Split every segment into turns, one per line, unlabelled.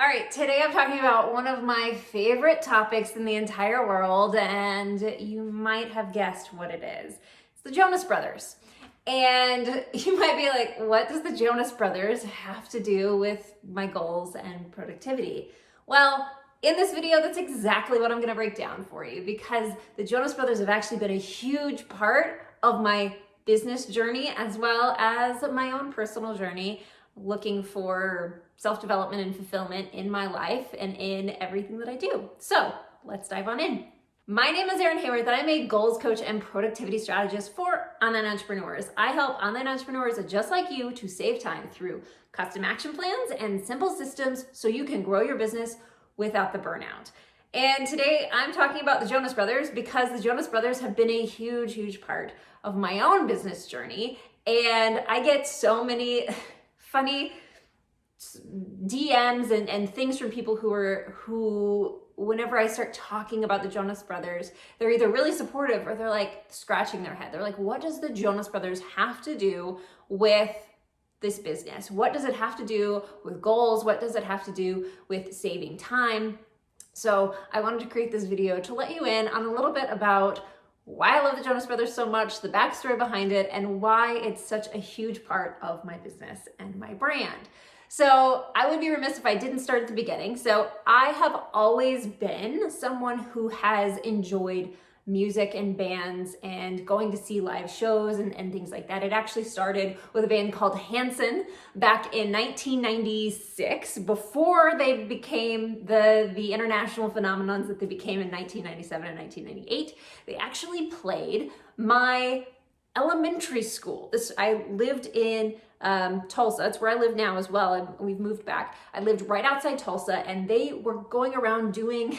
All right, today I'm talking about one of my favorite topics in the entire world, and you might have guessed what it is. It's the Jonas Brothers. And you might be like, what does the Jonas Brothers have to do with my goals and productivity? Well, in this video, that's exactly what I'm gonna break down for you, because the Jonas Brothers have actually been a huge part of my business journey as well as my own personal journey, looking for self-development and fulfillment in my life and in everything that I do. So let's dive on in. My name is ERIN, and I'm a goals coach and productivity strategist for online entrepreneurs. I help online entrepreneurs just like you to save time through custom action plans and simple systems so you can grow your business without the burnout. And today I'm talking about the Jonas Brothers because the Jonas Brothers have been a huge part of my own business journey. And I get so many funny DMs and things from people who whenever I start talking about the Jonas Brothers, they're either really supportive or they're like scratching their head. They're like, what does the Jonas Brothers have to do with this business? What does it have to do with goals? What does it have to do with saving time? So I wanted to create this video to let you in on a little bit about why I love the Jonas Brothers so much, the backstory behind it, and why it's such a huge part of my business and my brand. So I would be remiss if I didn't start at the beginning. So I have always been someone who has enjoyed music and bands and going to see live shows and things like that. It actually started with a band called Hanson back in 1996, before they became the international phenomenons that they became in 1997 and 1998. They actually played my elementary school. I lived in Tulsa. It's where I live now as well. We've moved back. I lived right outside Tulsa, and they were going around doing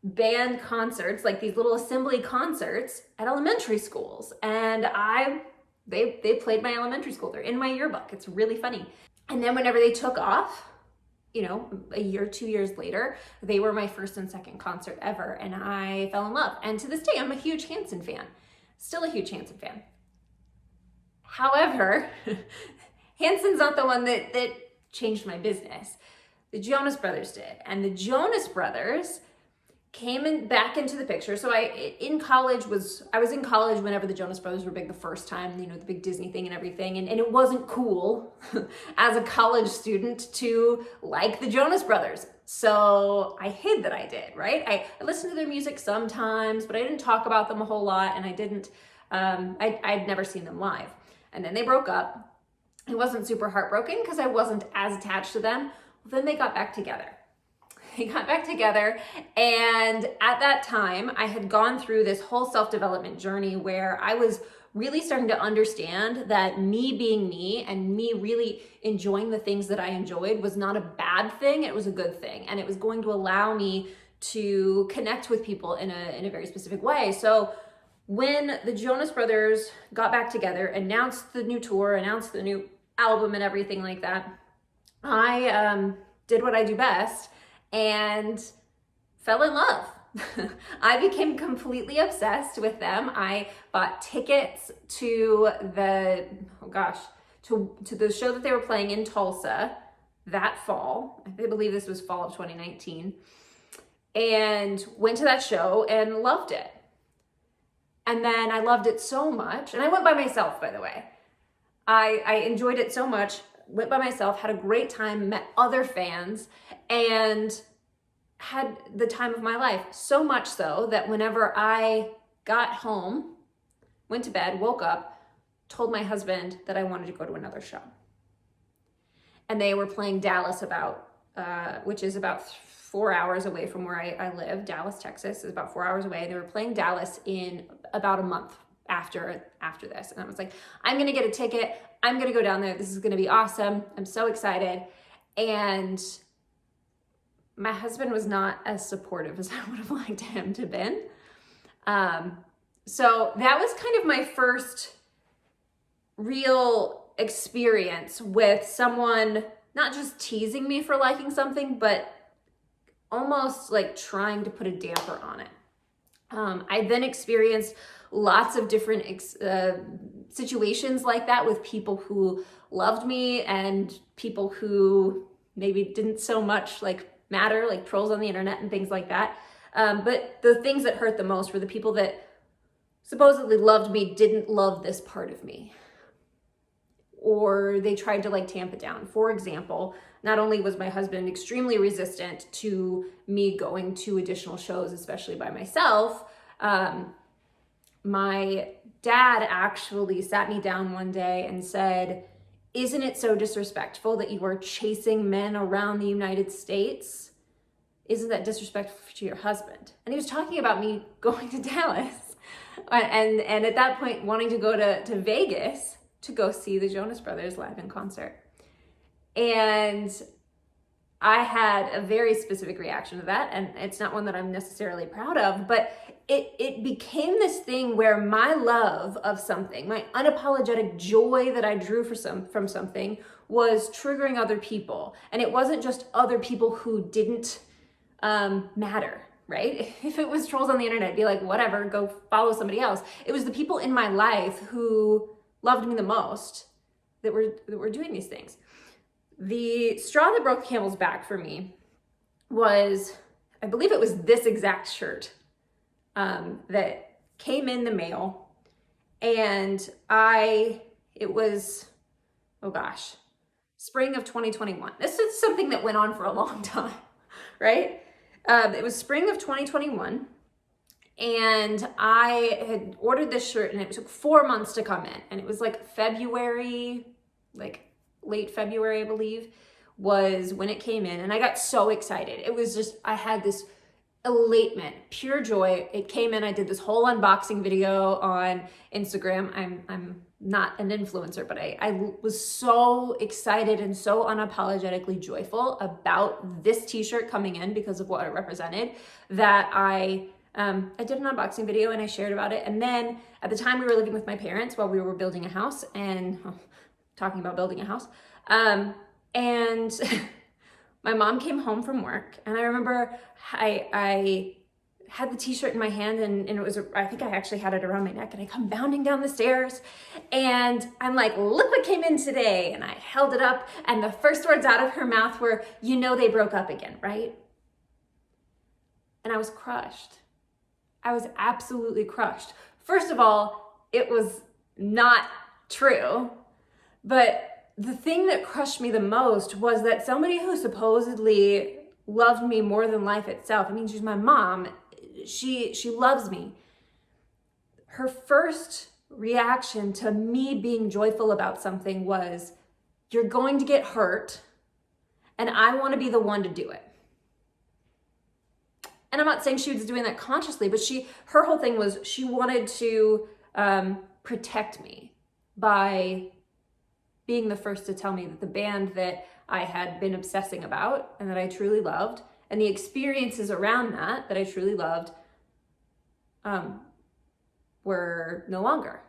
band concerts, like these little assembly concerts at elementary schools. And they played my elementary school. They're in my yearbook. It's really funny. And then whenever they took off, a year, 2 years later, they were my first and second concert ever. And I fell in love. And to this day, I'm a huge Hanson fan. Still a huge Hanson fan. However, Hanson's not the one that changed my business. The Jonas Brothers did. And the Jonas Brothers came back into the picture. So I was in college whenever the Jonas Brothers were big the first time, the big Disney thing and everything. And it wasn't cool as a college student to like the Jonas Brothers. So I hid that I did, right? I listened to their music sometimes, but I didn't talk about them a whole lot. And I'd never seen them live. And then they broke up. I wasn't super heartbroken because I wasn't as attached to them. Well, then they got back together. And at that time, I had gone through this whole self-development journey where I was really starting to understand that me being me and me really enjoying the things that I enjoyed was not a bad thing, it was a good thing. And it was going to allow me to connect with people in a very specific way. So when the Jonas Brothers got back together, announced the new tour, announced the new album and everything like that, I did what I do best and fell in love. I became completely obsessed with them. I bought tickets to the show that they were playing in Tulsa that fall. I believe this was fall of 2019. And went to that show and loved it. And then I loved it so much. And I went by myself, by the way. I enjoyed it so much, went by myself, had a great time, met other fans, and had the time of my life. So much so that whenever I got home, went to bed, woke up, told my husband that I wanted to go to another show. And they were playing Dallas which is about 4 hours away from where I live. Dallas, Texas is about 4 hours away. They were playing Dallas in about a month after this. And I was like, I'm going to get a ticket. I'm going to go down there. This is going to be awesome. I'm so excited. And my husband was not as supportive as I would have liked him to have been. So that was kind of my first real experience with someone not just teasing me for liking something, but almost like trying to put a damper on it. I then experienced lots of different situations like that with people who loved me and people who maybe didn't so much like matter, like trolls on the internet and things like that. But the things that hurt the most were the people that supposedly loved me didn't love this part of me, or they tried to like tamp it down. For example, not only was my husband extremely resistant to me going to additional shows, especially by myself, my dad actually sat me down one day and said, "Isn't it so disrespectful that you are chasing men around the United States? Isn't that disrespectful to your husband?" And he was talking about me going to Dallas and at that point wanting to go to Vegas to go see the Jonas Brothers live in concert. And I had a very specific reaction to that, and it's not one that I'm necessarily proud of, but it became this thing where my love of something, my unapologetic joy that I drew from something, was triggering other people. And it wasn't just other people who didn't matter, right? If it was trolls on the internet, I'd be like, whatever, go follow somebody else. It was the people in my life who loved me the most that were doing these things. The straw that broke the camel's back for me was, I believe it was this exact shirt that came in the mail, and it was, oh gosh, spring of 2021. This is something that went on for a long time, right? It was spring of 2021, and I had ordered this shirt, and it took 4 months to come in, and it was like February, like late February, I believe, was when it came in, and I got so excited. It was just, I had this elatement, pure joy. It came in, I did this whole unboxing video on Instagram. I'm not an influencer, but I was so excited and so unapologetically joyful about this t-shirt coming in because of what it represented that I did an unboxing video and I shared about it. And then at the time we were living with my parents while we were building a house and talking about building a house. And my mom came home from work, and I remember I had the t-shirt in my hand, and it was, I think I actually had it around my neck, and I come bounding down the stairs, and I'm like, look what came in today. And I held it up, and the first words out of her mouth were, "You know they broke up again, right?" And I was crushed. I was absolutely crushed. First of all, it was not true. But the thing that crushed me the most was that somebody who supposedly loved me more than life itself, I mean, she's my mom, she loves me. Her first reaction to me being joyful about something was, "You're going to get hurt, and I want to be the one to do it." And I'm not saying she was doing that consciously, but her whole thing was she wanted to protect me by being the first to tell me that the band that I had been obsessing about and that I truly loved, and the experiences around that I truly loved, were no longer.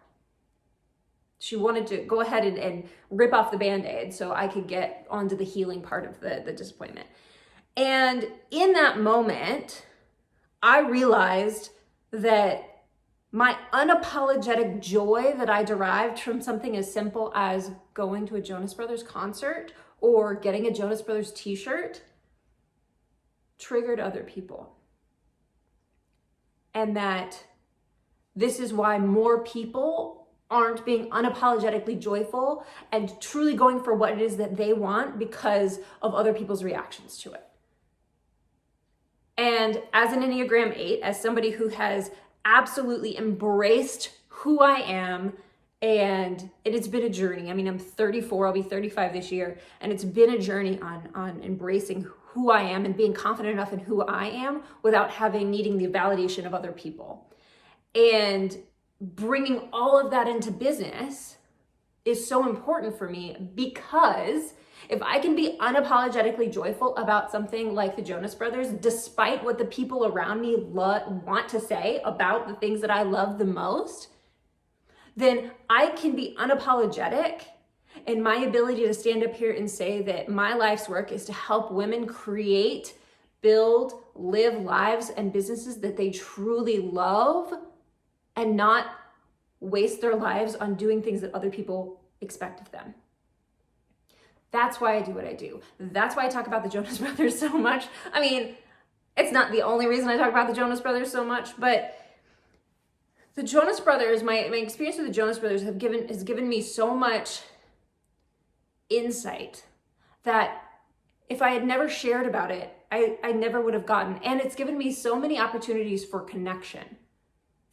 She wanted to go ahead and rip off the Band-Aid so I could get onto the healing part of the disappointment. And in that moment, I realized that my unapologetic joy that I derived from something as simple as going to a Jonas Brothers concert or getting a Jonas Brothers t-shirt triggered other people. And that this is why more people aren't being unapologetically joyful and truly going for what it is that they want because of other people's reactions to it. And as an Enneagram 8, as somebody who has absolutely embraced who I am, and it's been a journey. I mean, I'm 34, I'll be 35 this year, and it's been a journey on embracing who I am and being confident enough in who I am without needing the validation of other people. And bringing all of that into business is so important for me, because if I can be unapologetically joyful about something like the Jonas Brothers, despite what the people around me want to say about the things that I love the most, then I can be unapologetic in my ability to stand up here and say that my life's work is to help women create, build, live lives and businesses that they truly love, and not waste their lives on doing things that other people expect of them. That's why I do what I do. That's why I talk about the Jonas Brothers so much. I mean, it's not the only reason I talk about the Jonas Brothers so much, but the Jonas Brothers, my experience with the Jonas Brothers has given me so much insight that if I had never shared about it, I never would have gotten. And it's given me so many opportunities for connection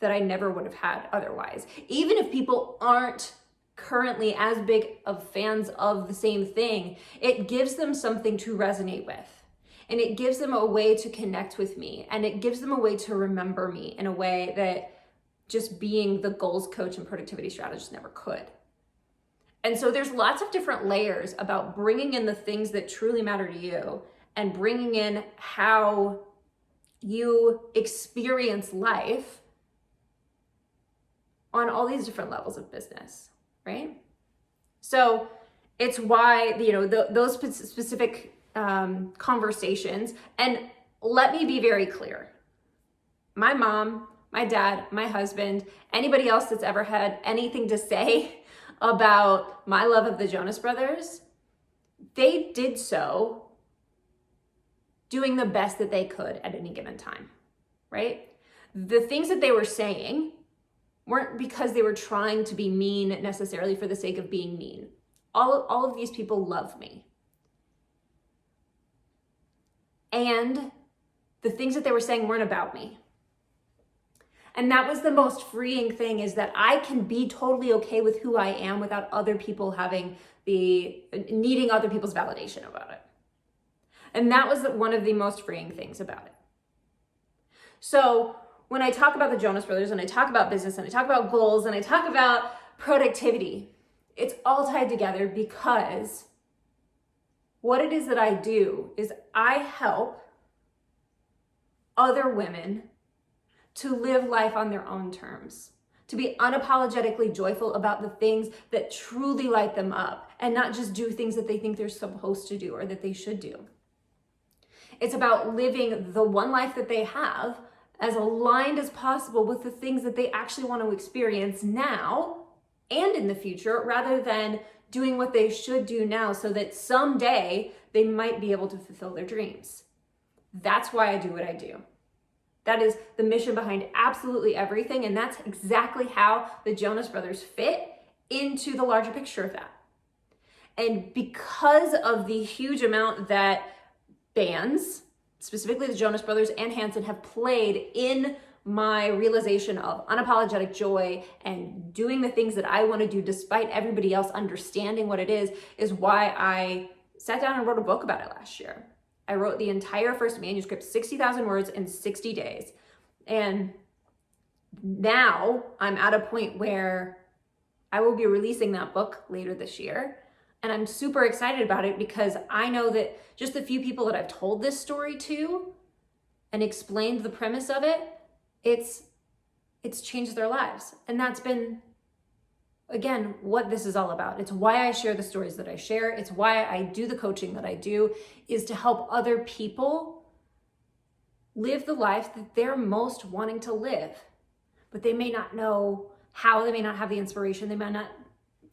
that I never would have had otherwise. Even if people aren't currently as big of fans of the same thing, it gives them something to resonate with. And it gives them a way to connect with me. And it gives them a way to remember me in a way that just being the goals coach and productivity strategist never could. And so there's lots of different layers about bringing in the things that truly matter to you and bringing in how you experience life on all these different levels of business, right? So it's why, those specific conversations, and let me be very clear. My mom, my dad, my husband, anybody else that's ever had anything to say about my love of the Jonas Brothers, they did so doing the best that they could at any given time, right? The things that they were saying weren't because they were trying to be mean necessarily for the sake of being mean. All of these people love me. And the things that they were saying weren't about me. And that was the most freeing thing, is that I can be totally okay with who I am without other people needing other people's validation about it. And that was one of the most freeing things about it. So when I talk about the Jonas Brothers and I talk about business and I talk about goals and I talk about productivity, it's all tied together, because what it is that I do is I help other women to live life on their own terms, to be unapologetically joyful about the things that truly light them up and not just do things that they think they're supposed to do or that they should do. It's about living the one life that they have as aligned as possible with the things that they actually want to experience now and in the future, rather than doing what they should do now so that someday they might be able to fulfill their dreams. That's why I do what I do. That is the mission behind absolutely everything, and that's exactly how the Jonas Brothers fit into the larger picture of that. And because of the huge amount that bands, specifically the Jonas Brothers and Hanson, have played in my realization of unapologetic joy and doing the things that I want to do despite everybody else understanding what it is why I sat down and wrote a book about it last year. I wrote the entire first manuscript, 60,000 words in 60 days. And now I'm at a point where I will be releasing that book later this year. And I'm super excited about it, because I know that just the few people that I've told this story to and explained the premise of it, it's changed their lives. And that's been, again, what this is all about. It's why I share the stories that I share. It's why I do the coaching that I do, is to help other people live the life that they're most wanting to live. But they may not know how, they may not have the inspiration, they might not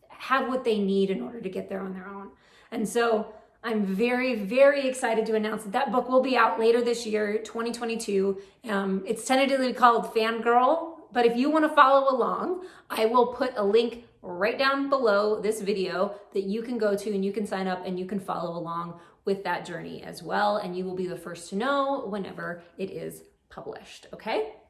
have what they need in order to get there on their own. And so I'm very, very excited to announce that book will be out later this year, 2022. It's tentatively called Fangirl, but if you want to follow along, I will put a link right down below this video that you can go to and you can sign up and you can follow along with that journey as well. And you will be the first to know whenever it is published, okay?